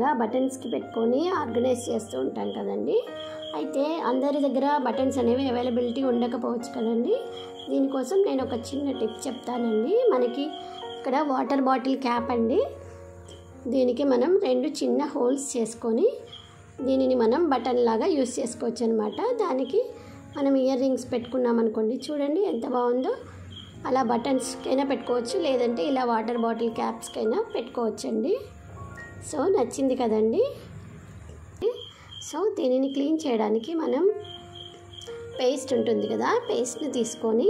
ఇలాగా బటన్స్కి పెట్టుకొని ఆర్గనైజ్ చేస్తూ ఉంటాం కదండి. అయితే అందరి దగ్గర బటన్స్ అనేవి అవైలబిలిటీ ఉండకపోవచ్చు కదండి. దీనికోసం నేను ఒక చిన్న టిప్ చెప్తానండి. మనకి ఇక్కడ వాటర్ బాటిల్ క్యాప్ అండి, దీనికి మనం 2 చిన్న హోల్స్ చేసుకొని దీనిని మనం బటన్ లాగా యూస్ చేసుకోవచ్చు అనమాట. దానికి మనం ఇయర్ రింగ్స్ పెట్టుకున్నాం అనుకోండి, చూడండి ఎంత బాగుందో. అలా బటన్స్కైనా పెట్టుకోవచ్చు, లేదంటే ఇలా వాటర్ బాటిల్ క్యాప్స్కైనా పెట్టుకోవచ్చండి. సో నచ్చింది కదండి. సో దీనిని క్లీన్ చేయడానికి మనం పేస్ట్ ఉంటుంది కదా, పేస్ట్ని తీసుకొని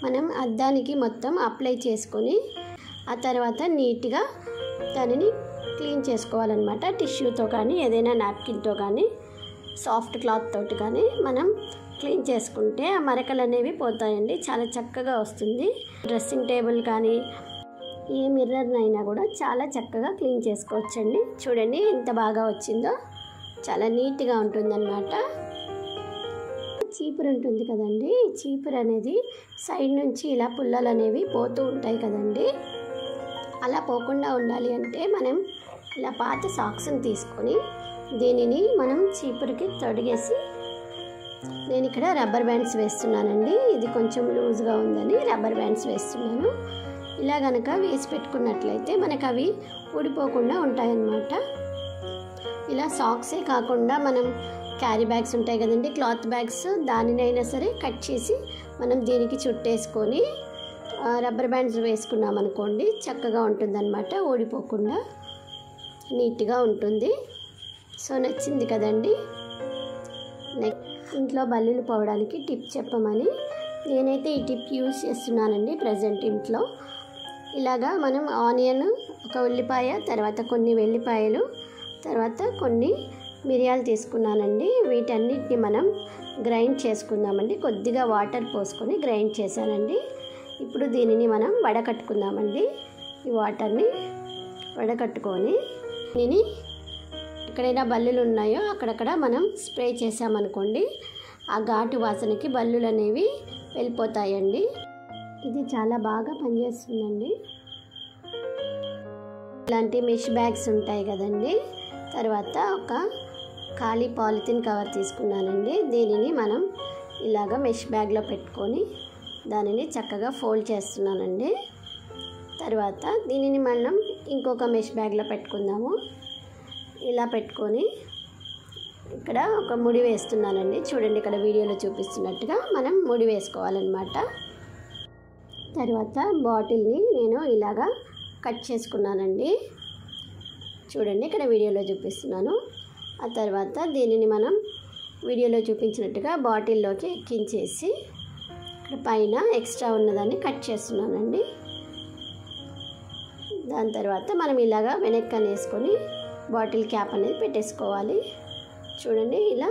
మనం అద్దానికి మొత్తం అప్లై చేసుకొని ఆ తర్వాత నీట్గా దానిని క్లీన్ చేసుకోవాలన్నమాట. టిష్యూతో కానీ ఏదైనా నాప్కిన్తో కానీ సాఫ్ట్ క్లాత్ తోటి కానీ మనం క్లీన్ చేసుకుంటే ఆ మరకలు అనేవి పోతాయండి, చాలా చక్కగా వస్తుంది. డ్రెస్సింగ్ టేబుల్ కానీ ఏ మిర్రర్నైనా కూడా చాలా చక్కగా క్లీన్ చేసుకోవచ్చండి. చూడండి ఎంత బాగా వచ్చిందో, చాలా నీట్గా ఉంటుందన్నమాట. చీపురు ఉంటుంది కదండి, చీపురు అనేది సైడ్ నుంచి ఇలా పుల్లలు అనేవి పోతూ ఉంటాయి కదండి. అలా పోకుండా ఉండాలి అంటే మనం ఇలా పాత సాక్స్ని తీసుకొని దీనిని మనం చీపురుకి తొడిగేసి, నేను ఇక్కడ రబ్బర్ బ్యాండ్స్ వేస్తున్నానండి. ఇది కొంచెం లూజ్గా ఉందని రబ్బర్ బ్యాండ్స్ వేస్తున్నాను. ఇలా కనుక వేసి పెట్టుకున్నట్లయితే మనకు అవి ఊడిపోకుండా ఉంటాయన్నమాట. ఇలా సాక్సే కాకుండా మనం క్యారీ బ్యాగ్స్ ఉంటాయి కదండి, క్లాత్ బ్యాగ్స్, దానినైనా సరే కట్ చేసి మనం దీనికి చుట్టేసుకొని రబ్బర్ బ్యాండ్స్ వేసుకున్నాం అనుకోండి, చక్కగా ఉంటుందన్నమాట, ఊడిపోకుండా నీట్గా ఉంటుంది. సో నచ్చింది కదండి. ఇంట్లో బల్లులు పోవడానికి టిప్ చెప్పమని నేనైతే ఈ టిప్ యూజ్ చేస్తున్నానండి ప్రజెంట్ ఇంట్లో. ఇలాగా మనం ఆనియన్, ఒక ఉల్లిపాయ, తర్వాత కొన్ని వెల్లిపాయలు, తర్వాత కొన్ని మిరియాలు తీసుకున్నానండి. వీటన్నిటిని మనం గ్రైండ్ చేసుకుందామండి. కొద్దిగా వాటర్ పోసుకొని గ్రైండ్ చేశానండి. ఇప్పుడు దీనిని మనం వడకట్టుకుందామండి. ఈ వాటర్ని వడకట్టుకొని దీనిని ఎక్కడైనా బల్లులు ఉన్నాయో అక్కడక్కడ మనం స్ప్రే చేసామనుకోండి, ఆ ఘాటు వాసనకి బల్లులు అనేవి వెళ్ళిపోతాయండి. ఇది చాలా బాగా పనిచేస్తుందండి. ఇలాంటి మెష్ బ్యాగ్స్ ఉంటాయి కదండి, తర్వాత ఒక ఖాళీ పాలిథిన్ కవర్ తీసుకున్నానండి. దీనిని మనం ఇలాగ మెష్ బ్యాగ్లో పెట్టుకొని దానిని చక్కగా ఫోల్డ్ చేస్తున్నానండి. తర్వాత దీనిని మనం ఇంకొక మెష్ బ్యాగ్లో పెట్టుకుందాము. ఇలా పెట్టుకొని ఇక్కడ ఒక ముడి వేస్తున్నానండి. చూడండి ఇక్కడ వీడియోలో చూపిస్తున్నట్టుగా మనం ముడి వేసుకోవాలన్నమాట. తర్వాత బాటిల్ని నేను ఇలాగా కట్ చేసుకున్నానండి. చూడండి ఇక్కడ వీడియోలో చూపిస్తున్నాను. ఆ తర్వాత దీనిని మనం వీడియోలో చూపించినట్టుగా బాటిల్లోకి ఎక్కించేసి ఇక్కడ పైన ఎక్స్ట్రా ఉన్నదాన్ని కట్ చేస్తున్నానండి. దాని తర్వాత మనం ఇలాగా వెనక్కి వేసుకొని బాటిల్ క్యాప్ అనేది పెట్టేసుకోవాలి. చూడండి ఇలా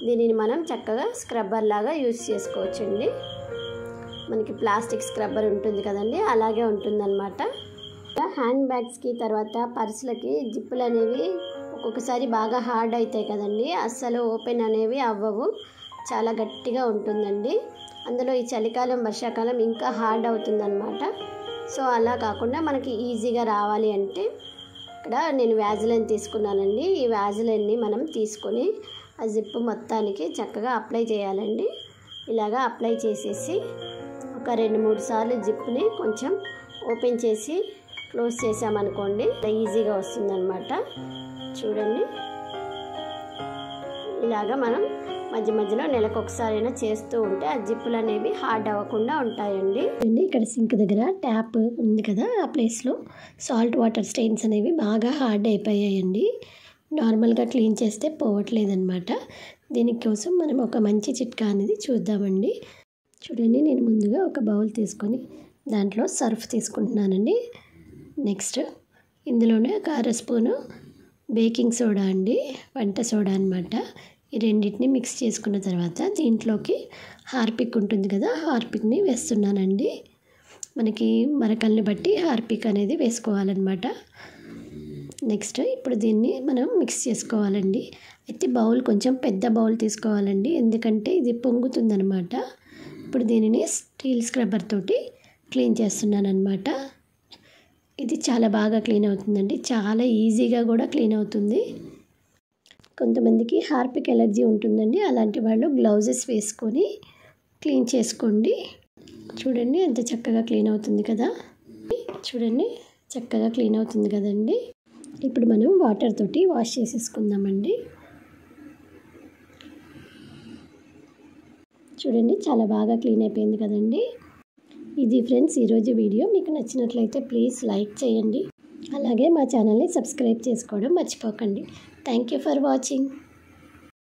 దీనిని మనం చక్కగా స్క్రబ్బర్ లాగా యూజ్ చేసుకోవచ్చండి. మనకి ప్లాస్టిక్ స్క్రబ్బర్ ఉంటుంది కదండి, అలాగే ఉంటుందన్నమాట. హ్యాండ్ బ్యాగ్స్కి తర్వాత పర్సులకి జిప్పులు అనేవి ఒక్కొక్కసారి బాగా హార్డ్ అవుతాయి కదండి, అస్సలు ఓపెన్ అనేవి అవ్వవు, చాలా గట్టిగా ఉంటుందండి. అందులో ఈ చలికాలం వర్షాకాలం ఇంకా హార్డ్ అవుతుందన్నమాట. సో అలా కాకుండా మనకి ఈజీగా రావాలి అంటే ఇక్కడ నేను వ్యాజిలైన్ తీసుకున్నానండి. ఈ వ్యాజిలైన్ని మనం తీసుకొని ఆ జిప్పు మొత్తానికి చక్కగా అప్లై చేయాలండి. ఇలాగా అప్లై చేసేసి ఒక 2-3 సార్లు జిప్ని కొంచెం ఓపెన్ చేసి క్లోజ్ చేసామనుకోండి, ఈజీగా వస్తుందన్నమాట. చూడండి ఇలాగా మనం మధ్య మధ్యలో నెలకు ఒకసారైనా చేస్తూ ఉంటే ఆ జిప్పులు అనేవి హార్డ్ అవ్వకుండా ఉంటాయండి. ఇక్కడ సింక్ దగ్గర ట్యాప్ ఉంది కదా, ఆ ప్లేస్లో సాల్ట్ వాటర్ స్టెయిన్స్ అనేవి బాగా హార్డ్ అయిపోయాయండి. నార్మల్గా క్లీన్ చేస్తే పోవట్లేదన్నమాట. దీనికోసం మనం ఒక మంచి చిట్కా అనేది చూద్దామండి. చూడండి నేను ముందుగా ఒక బౌల్ తీసుకొని దాంట్లో సర్ఫ్ తీసుకుంటున్నానండి. నెక్స్ట్ ఇందులోనే ఒక 1/2 స్పూను బేకింగ్ సోడా అండి, వంట సోడా అన్నమాట. ఈ రెండింటిని మిక్స్ చేసుకున్న తర్వాత దీంట్లోకి హార్పిక్ ఉంటుంది కదా, హార్పిక్ని వేస్తున్నానండి. మనకి మరకల్ని బట్టి హార్పిక్ అనేది వేసుకోవాలన్నమాట. నెక్స్ట్ ఇప్పుడు దీన్ని మనం మిక్స్ చేసుకోవాలండి. అయితే బౌల్ కొంచెం పెద్ద బౌల్ తీసుకోవాలండి, ఎందుకంటే ఇది పొంగుతుందనమాట. ఇప్పుడు దీనిని స్టీల్ స్క్రబ్బర్ తోటి క్లీన్ చేస్తున్నాను అనమాట. ఇది చాలా బాగా క్లీన్ అవుతుందండి. చాలా ఈజీగా కూడా క్లీన్ అవుతుంది. కొంతమందికి హార్పిక్ ఎలర్జీ ఉంటుందండి. అలాంటి వాళ్ళు గ్లౌజెస్ వేసుకొని క్లీన్ చేసుకోండి. చూడండి ఎంత చక్కగా క్లీన్ అవుతుంది కదా. చూడండి చక్కగా క్లీన్ అవుతుంది కదండి. ఇప్పుడు మనం వాటర్ తోటి వాష్ చేసేసుకుందామండి. చూడండి చాలా బాగా క్లీన్ అయిపోయింది కదండి. ఇది ఫ్రెండ్స్ ఈరోజు వీడియో. మీకు నచ్చినట్లయితే ప్లీజ్ లైక్ చేయండి. అలాగే మా ఛానల్ని సబ్స్క్రైబ్ చేసుకోవడం మర్చిపోకండి. Thank you for watching.